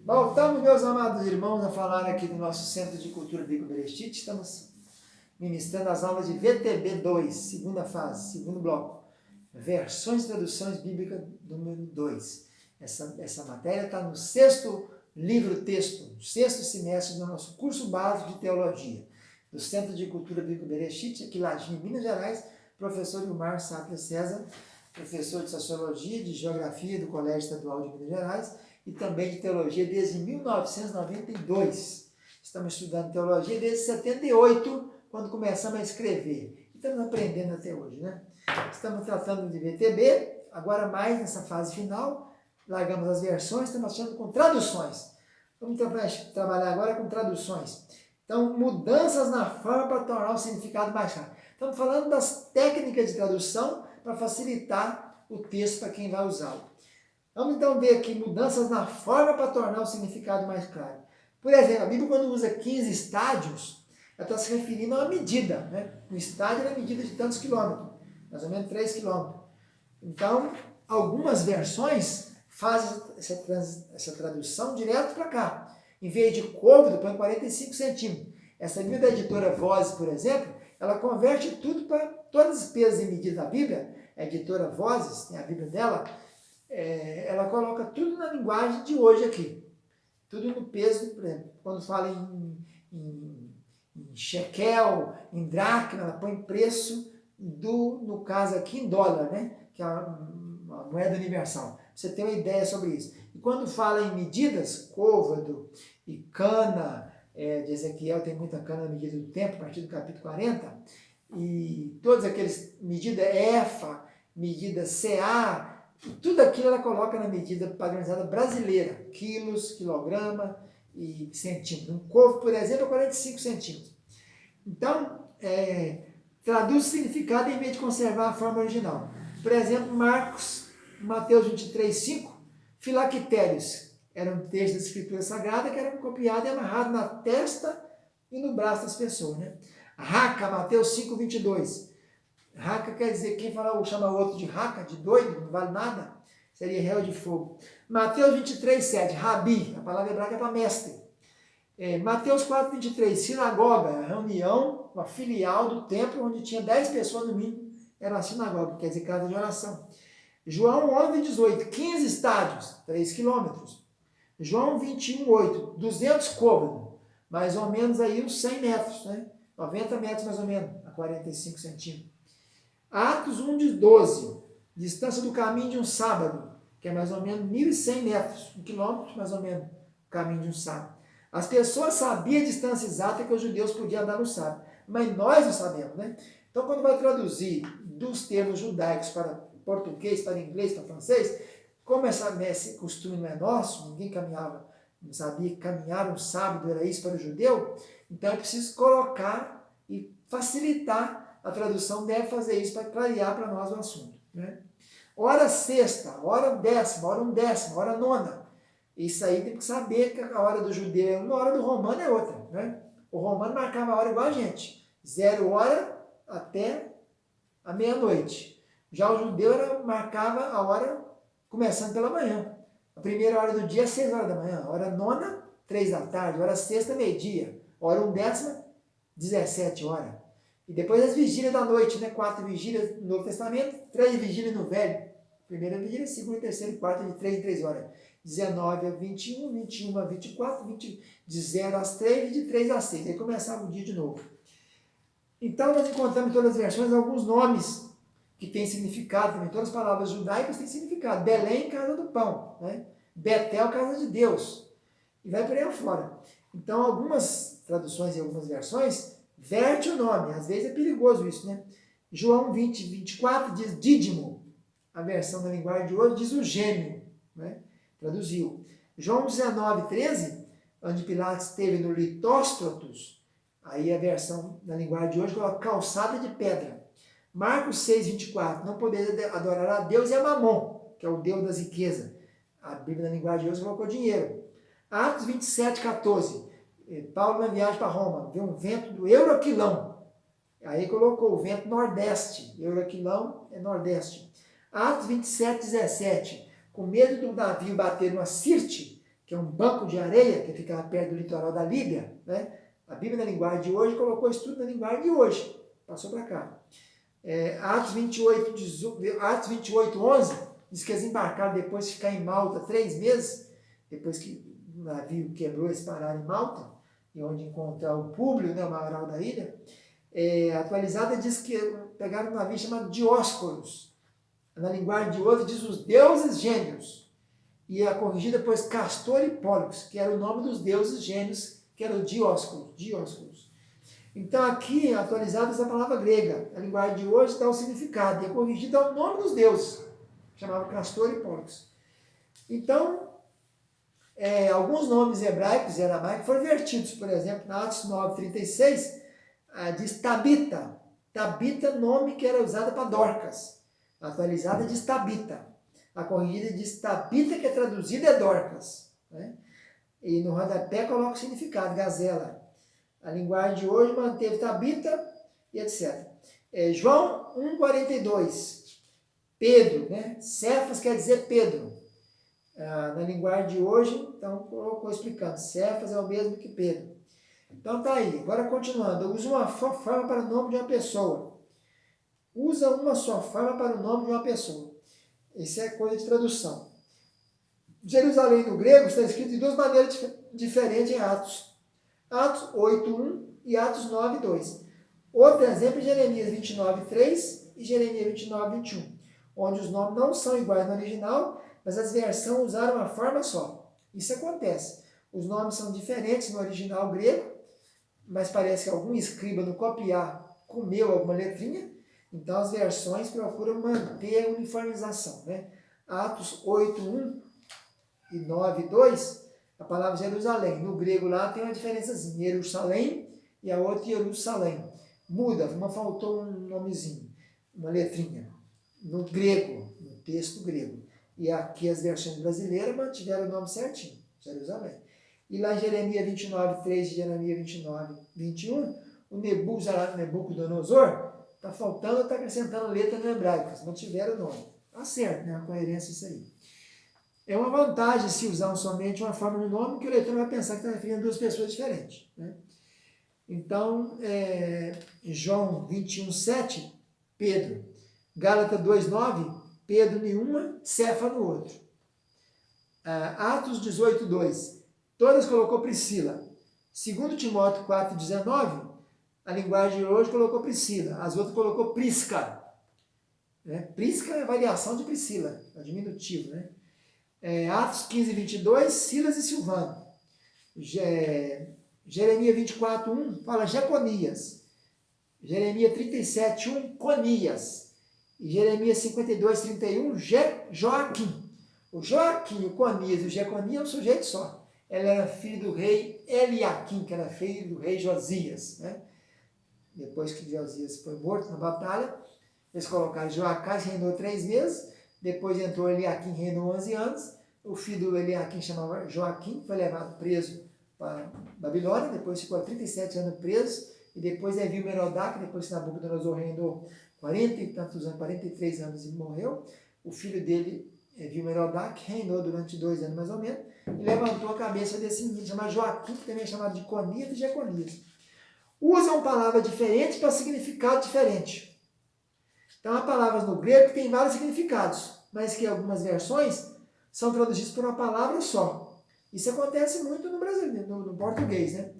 Voltamos, meus amados irmãos, a falar aqui do nosso Centro de Cultura Bíblica Bereshit. Estamos ministrando as aulas de VTB 2, segunda fase, segundo bloco. Versões e traduções bíblicas número 2. Essa matéria está no sexto livro-texto, no sexto semestre do nosso curso básico de teologia, do Centro de Cultura Bíblica Bereshit, aqui lá em Minas Gerais, professor Ilmar Sater César, professor de Sociologia e de Geografia do Colégio Estadual de Minas Gerais, e também de teologia desde 1992. Estamos estudando teologia desde 78, quando começamos a escrever. E estamos aprendendo até hoje, né? Estamos tratando de VTB, agora mais nessa fase final. Largamos as versões, estamos achando com traduções. Vamos trabalhar agora com traduções. Então, mudanças na forma para tornar o significado mais claro. Estamos falando das técnicas de tradução para facilitar o texto para quem vai usá-lo. Vamos então ver aqui mudanças na forma para tornar o significado mais claro. Por exemplo, a Bíblia quando usa 15 estádios, ela está se referindo a uma medida, né? Um estádio é a medida de tantos quilômetros, mais ou menos 3 quilômetros. Então, algumas versões fazem essa tradução direto para cá. Em vez de côvado, põe 45 centímetros. Essa Bíblia da editora Vozes, por exemplo, ela converte tudo para todas as pesos e medidas da Bíblia. A editora Vozes, tem a Bíblia dela, ela coloca tudo na linguagem de hoje aqui. Tudo no peso, por exemplo, quando fala em shekel, em dracma, ela põe preço no caso aqui, em dólar, né? Que é uma moeda universal. Você tem uma ideia sobre isso. E quando fala em medidas, côvado e cana, de Ezequiel tem muita cana na medida do tempo, a partir do capítulo 40, e todas aquelas medidas efa, medida CA, tudo aquilo ela coloca na medida padronizada brasileira, quilos, quilograma e centímetro. Um couve, por exemplo, é 45 centímetros. Então, traduz o significado em vez de conservar a forma original. Por exemplo, Mateus 23, 5, filactérios. Era um texto da Escritura Sagrada que era copiado e amarrado na testa e no braço das pessoas. Né? Raca, Mateus 5, 22. Raca quer dizer, quem chama o outro de raca, de doido, não vale nada, seria réu de fogo. Mateus 23, 7, rabi, a palavra hebraica é para mestre. Mateus 4, 23, sinagoga, a reunião, uma filial do templo, onde tinha 10 pessoas no mínimo, era uma sinagoga, quer dizer, casa de oração. João 11, 18, 15 estádios, 3 quilômetros. João 21, 8, 200 côvados, mais ou menos aí uns 100 metros, né? 90 metros mais ou menos, a 45 centímetros. Atos 1, de 12, distância do caminho de um sábado, que é mais ou menos 1.100 metros, 1 quilômetro mais ou menos, o caminho de um sábado. As pessoas sabiam a distância exata que os judeus podiam andar no sábado, mas nós não sabemos, né? Então, quando vai traduzir dos termos judaicos para português, para inglês, para francês, como esse costume não é nosso, ninguém caminhava, não sabia que caminhar um sábado era isso para o judeu, então é preciso colocar e facilitar. A tradução deve fazer isso para clarear para nós o assunto. Né? Hora sexta, hora décima, hora undécima, hora nona. Isso aí tem que saber que a hora do judeu é uma, a hora do romano é outra. Né? O romano marcava a hora igual a gente. 0 hora até a meia-noite. Já o judeu marcava a hora começando pela manhã. A primeira hora do dia é 6 horas da manhã. Hora nona, 3 da tarde. Hora sexta, meio-dia. Hora undécima, 17 horas. E depois as vigílias da noite, né? 4 vigílias no Novo Testamento, 3 vigílias no Velho. Primeira vigília, segunda, terceira e quarta, de 3 em 3 horas. 19 a 21, 21 a 24, de 0 às 3 e de 3 às 6. Aí começava o dia de novo. Então nós encontramos em todas as versões alguns nomes que têm significado também. Todas as palavras judaicas têm significado. Belém, casa do pão. Né? Betel, casa de Deus. E vai por aí afora. Então algumas traduções e algumas versões verte o nome, às vezes é perigoso isso, né? João 20, 24 diz dídimo, a versão da linguagem de hoje diz o gêmeo, né? Traduziu. João 19, 13, onde Pilatos esteve no litóstrotos, aí a versão da linguagem de hoje coloca calçada de pedra. Marcos 6, 24, não poderia adorar a Deus e a Mamon, que é o Deus das riquezas. A Bíblia da linguagem de hoje colocou dinheiro. Atos 27, 14, Paulo na viagem para Roma, viu um vento do Euroquilão. Aí colocou o vento nordeste. Euroquilão é nordeste. Atos 27, 17. Com medo do navio bater numa Sirte, que que é um banco de areia que ficava perto do litoral da Líbia, né? A Bíblia na linguagem de hoje colocou isso tudo na linguagem de hoje, passou para cá. Atos 28, 11, diz que eles embarcaram depois de ficar em Malta 3 meses, depois que o navio quebrou, eles pararam em Malta, e onde encontrar o Públio, né, o maioral da ilha. Atualizada diz que pegaram um navio chamado Dióscoros. Na linguagem de hoje diz os deuses gêmeos. E a corrigida depois Castor e Pólux, que era o nome dos deuses gêmeos, que era o Dióscoros. Então aqui, atualizada essa palavra grega. A linguagem de hoje dá o significado, e a corrigida é o nome dos deuses. Chamava Castor e Pólux. Então, alguns nomes hebraicos e aramaicos foram vertidos. Por exemplo, na Atos 9:36, diz Tabita. Tabita, nome que era usado para Dorcas. A atualizada diz Tabita. A corrigida diz Tabita, que é traduzida é Dorcas. Né? E no rodapé coloca o significado, gazela. A linguagem de hoje manteve Tabita e etc. João 1:42. Pedro, né? Cefas quer dizer Pedro. Na linguagem de hoje, então, colocou explicando. Cefas é o mesmo que Pedro. Então tá aí. Agora continuando. Usa uma só forma para o nome de uma pessoa. Usa uma só forma para o nome de uma pessoa. Isso é coisa de tradução. Jerusalém no grego está escrito de duas maneiras diferentes em Atos. Atos 8:1 e Atos 9:2. Outro exemplo é Jeremias 29:3 e Jeremias 29:21, onde os nomes não são iguais no original, mas as versões usaram uma forma só. Isso acontece. Os nomes são diferentes no original grego, mas parece que algum escriba no copiar comeu alguma letrinha, então as versões procuram manter a uniformização. Né? Atos 8:1 e 9:2, a palavra Jerusalém. No grego lá tem uma diferençazinha, Jerusalém e a outra Jerusalém. Muda, uma faltou um nomezinho, uma letrinha. No grego, no texto grego. E aqui as versões brasileiras mantiveram o nome certinho, Jerusalém. E lá em Jeremias 29:3 e Jeremias 29:21, o Nebucodonosor está faltando, está acrescentando letra no hebraico, mantiveram o nome. Tá certo, né? A coerência isso aí. É uma vantagem se usar somente uma forma de nome, que o leitor vai pensar que está referindo a duas pessoas diferentes. Né? Então, João 21:7, Pedro. Gálatas 2:9, Pedro em uma, Cefa no outro. Atos 18:2, todas colocou Priscila. 2 Timóteo 4:19, a linguagem de hoje colocou Priscila, as outras colocou Prisca. Né? Prisca é variação de Priscila, é diminutivo, né? Atos 15:22, Silas e Silvano. Jeremias 24:1 fala Jeconias. Jeremias 37:1, Conias. E Jeremias 52:31, Joaquim. O Joaquim, o Conias e o Jeconias é um sujeito só. Ele era filho do rei Eliaquim, que era filho do rei Josias. Né? Depois que Josias foi morto na batalha, eles colocaram Joacás, reinou 3 meses. Depois entrou Eliaquim, reinou 11 anos. O filho do Eliaquim chamava Joaquim, foi levado preso para Babilônia, depois ficou 37 anos preso, e depois viu Merodach, depois que Nabucodonosor reinou 40 e tantos anos, 43 anos e morreu. O filho dele viu Merodach, reinou durante 2 anos mais ou menos, e levantou a cabeça desse menino chamado Joaquim, que também é chamado de Conias e Jeconias. Usam palavras diferentes para significado diferente. Então, há palavras no grego que têm vários significados, mas que algumas versões são traduzidas por uma palavra só. Isso acontece muito no brasileiro, no português, né?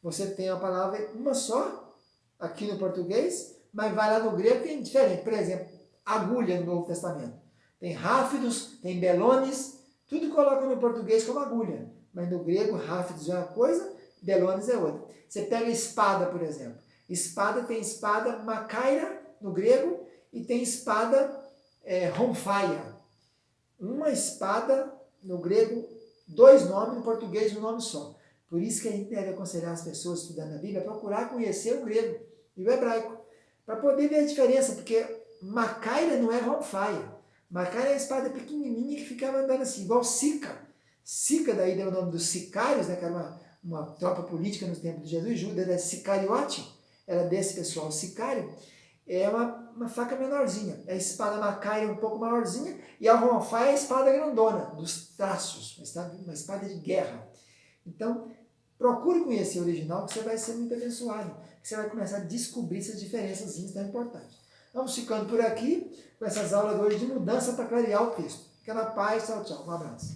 Você tem a palavra uma só, aqui no português, mas vai lá no grego tem diferente. Por exemplo, agulha no Novo Testamento. Tem ráfidos, tem belones, tudo coloca no português como agulha. Mas no grego, ráfidos é uma coisa, belones é outra. Você pega espada, por exemplo. Espada tem espada macaira no grego, e tem espada ronfaia. Uma espada, no grego, 2 nomes, no português, um nome só. Por isso que a gente deve aconselhar as pessoas estudando a Bíblia a procurar conhecer o grego e o hebraico, para poder ver a diferença, porque macaira não é ronfaia. Macaira é a espada pequenininha que ficava andando assim, igual Sica. Sica, daí deu o nome dos sicários, né, que era uma tropa política nos tempos de Jesus. Judas era sicariote, era desse pessoal, sicário. é uma faca menorzinha. A espada Macaire é um pouco maiorzinha e a Ronfai é a espada grandona, dos traços, uma espada de guerra. Então, procure conhecer o original que você vai ser muito abençoado. Você vai começar a descobrir essas diferenças tão importantes. Vamos ficando por aqui com essas aulas hoje de mudança para clarear o texto. Fica na paz, tchau, tchau. Um abraço.